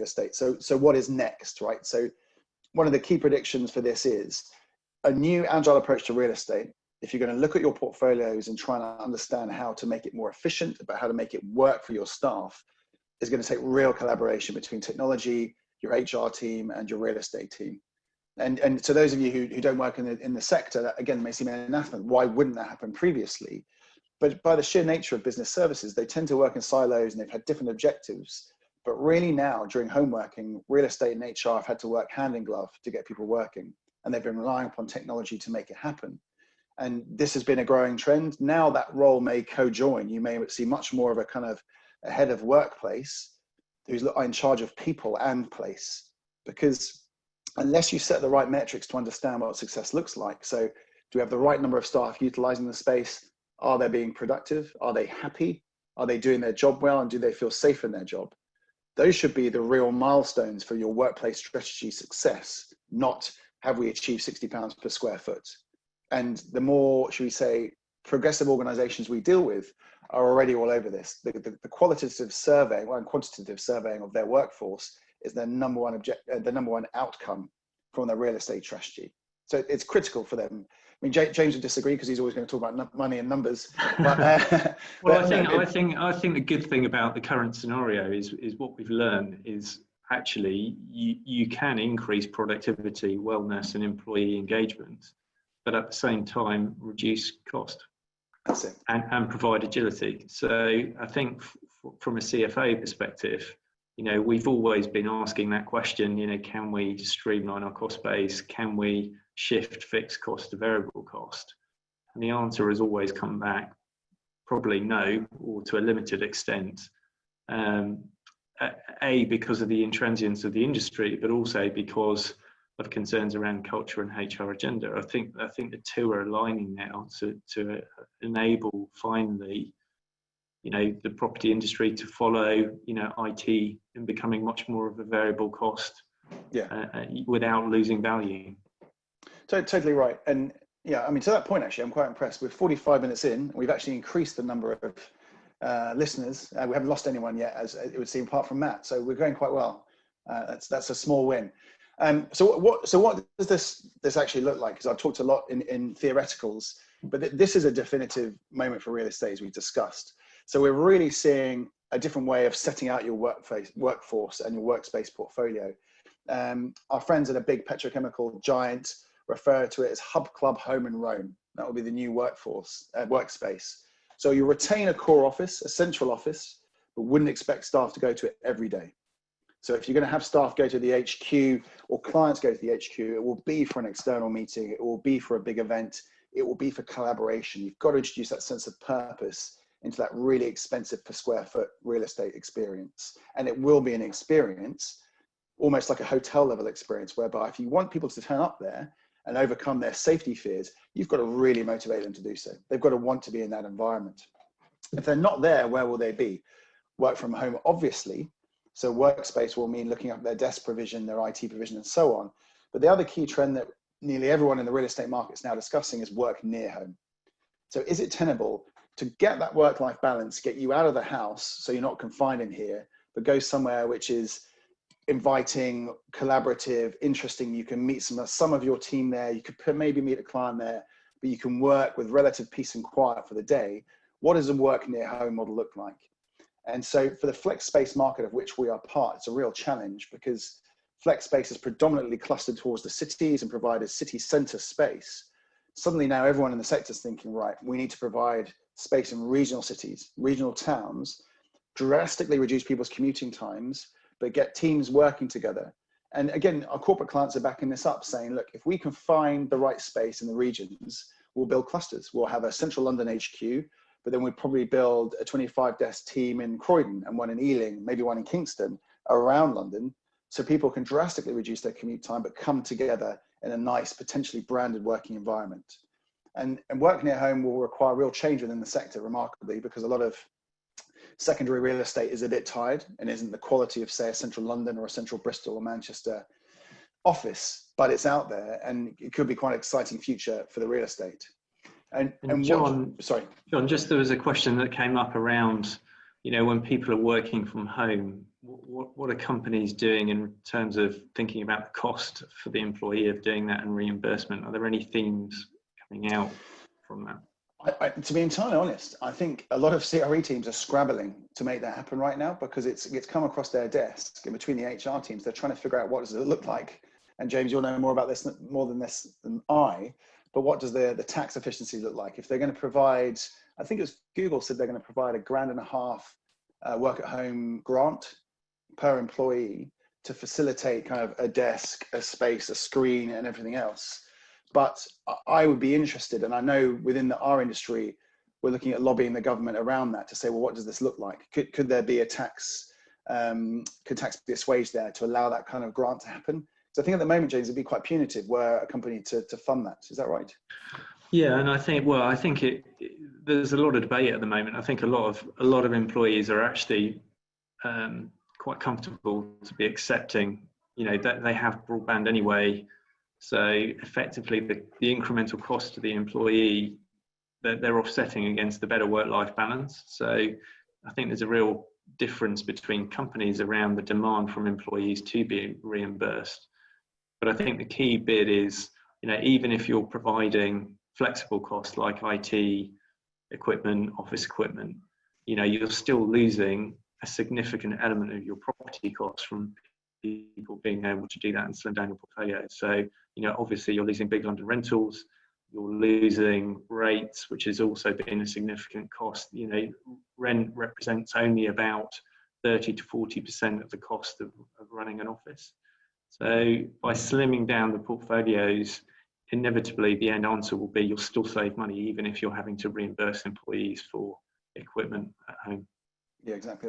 real estate. So what is next, right? So one of the key predictions for this is a new agile approach to real estate. If you're going to look at your portfolios and try and understand how to make it more efficient, about how to make it work for your staff, is going to take real collaboration between technology, your HR team, and your real estate team. And to those of you who don't work in the sector, that again may seem anathema. Why wouldn't that happen previously? But by the sheer nature of business services, they tend to work in silos and they've had different objectives. But really now, during home working, real estate and HR have had to work hand in glove to get people working. And they've been relying upon technology to make it happen. And this has been a growing trend. Now that role may co-join. You may see much more of a kind of a head of workplace who's in charge of people and place. Because unless you set the right metrics to understand what success looks like, so do we have the right number of staff utilizing the space? Are they being productive? Are they happy? Are they doing their job well? And do they feel safe in their job? Those should be the real milestones for your workplace strategy success, not have we achieved £60 per square foot. And the more, should we say, progressive organizations we deal with are already all over this. The qualitative survey and quantitative surveying of their workforce is their number one outcome from their real estate strategy. So it's critical for them. I mean, James would disagree because he's always going to talk about money and numbers. But, well, I think the good thing about the current scenario is what we've learned is actually you can increase productivity, wellness, and employee engagement, but at the same time reduce cost. That's it. And provide agility. So I think from a CFO perspective, we've always been asking that question, can we streamline our cost base? Can we shift fixed cost to variable cost? And the answer has always come back, probably no, or to a limited extent. Because of the intransience of the industry, but also because of concerns around culture and HR agenda. I think the two are aligning now to enable finally, the property industry to follow, IT and becoming much more of a variable cost, without losing value. Totally right. And yeah, I mean, to that point, actually, I'm quite impressed. We're 45 minutes in. We've actually increased the number of listeners. We haven't lost anyone yet, as it would seem, apart from Matt. So we're going quite well. That's a small win. So what does this actually look like? Because I've talked a lot in theoreticals, but this is a definitive moment for real estate, as we discussed. So we're really seeing a different way of setting out your workforce and your workspace portfolio. Our friends at a big petrochemical giant refer to it as Hub Club Home and Roam. That will be the new workspace. So you retain a core office, a central office, but wouldn't expect staff to go to it every day. So if you're going to have staff go to the HQ or clients go to the HQ, it will be for an external meeting, it will be for a big event, it will be for collaboration. You've got to introduce that sense of purpose into that really expensive per square foot real estate experience. And it will be an experience, almost like a hotel level experience, whereby if you want people to turn up there and overcome their safety fears, you've got to really motivate them to do so. They've got to want to be in that environment. If they're not there, where will they be? Work from home, obviously. So workspace will mean looking up their desk provision, their IT provision, and so on. But the other key trend that nearly everyone in the real estate market is now discussing is work near home. So is it tenable to get that work-life balance, get you out of the house so you're not confined in here, but go somewhere which is inviting, collaborative, interesting? You can meet some of your team there. You could maybe meet a client there, but you can work with relative peace and quiet for the day. What does a work near home model look like? And so for the flex space market of which we are part, it's a real challenge because flex space is predominantly clustered towards the cities and provide a city center space. Suddenly now everyone in the sector is thinking, right, we need to provide space in regional cities, regional towns, drastically reduce people's commuting times, but get teams working together. And again, our corporate clients are backing this up, saying, look, if we can find the right space in the regions, we'll build clusters. We'll have a central London HQ, but then we'd probably build a 25-desk team in Croydon and one in Ealing, maybe one in Kingston around London, so people can drastically reduce their commute time, but come together in a nice, potentially branded working environment. And work near home will require real change within the sector, remarkably, because a lot of secondary real estate is a bit tired and isn't the quality of, say, a central London or a central Bristol or Manchester office, but it's out there and it could be quite an exciting future for the real estate. And John, just there was a question that came up around, when people are working from home, what are companies doing in terms of thinking about the cost for the employee of doing that and reimbursement? Are there any themes coming out from that? To be entirely honest, I think a lot of CRE teams are scrabbling to make that happen right now, because it's come across their desk, and between the HR teams, they're trying to figure out what does it look like. And James, you'll know more about this than I, but what does the tax efficiency look like? If they're going to provide, I think it was Google said they're going to provide $1,500 work at home grant per employee to facilitate kind of a desk, a space, a screen, and everything else. But I would be interested, and I know within our industry, we're looking at lobbying the government around that to say, well, what does this look like? Could there be a tax, could tax be assuaged there to allow that kind of grant to happen? So I think at the moment, James, it'd be quite punitive were a company to fund that. Is that right? Yeah, and I think there's a lot of debate at the moment. I think a lot of employees are actually quite comfortable to be accepting, that they have broadband anyway. So effectively, the incremental cost to the employee that they're offsetting against the better work-life balance. So I think there's a real difference between companies around the demand from employees to be reimbursed. But I think the key bit is, even if you're providing flexible costs like IT equipment, office equipment, you're still losing a significant element of your property costs from people being able to do that and slim down your portfolio. So, obviously you're losing big London rentals, you're losing rates, which has also been a significant cost. Rent represents only about 30 to 40% of the cost of running an office. So by slimming down the portfolios, inevitably the end answer will be you'll still save money, even if you're having to reimburse employees for equipment at home. Yeah, exactly that.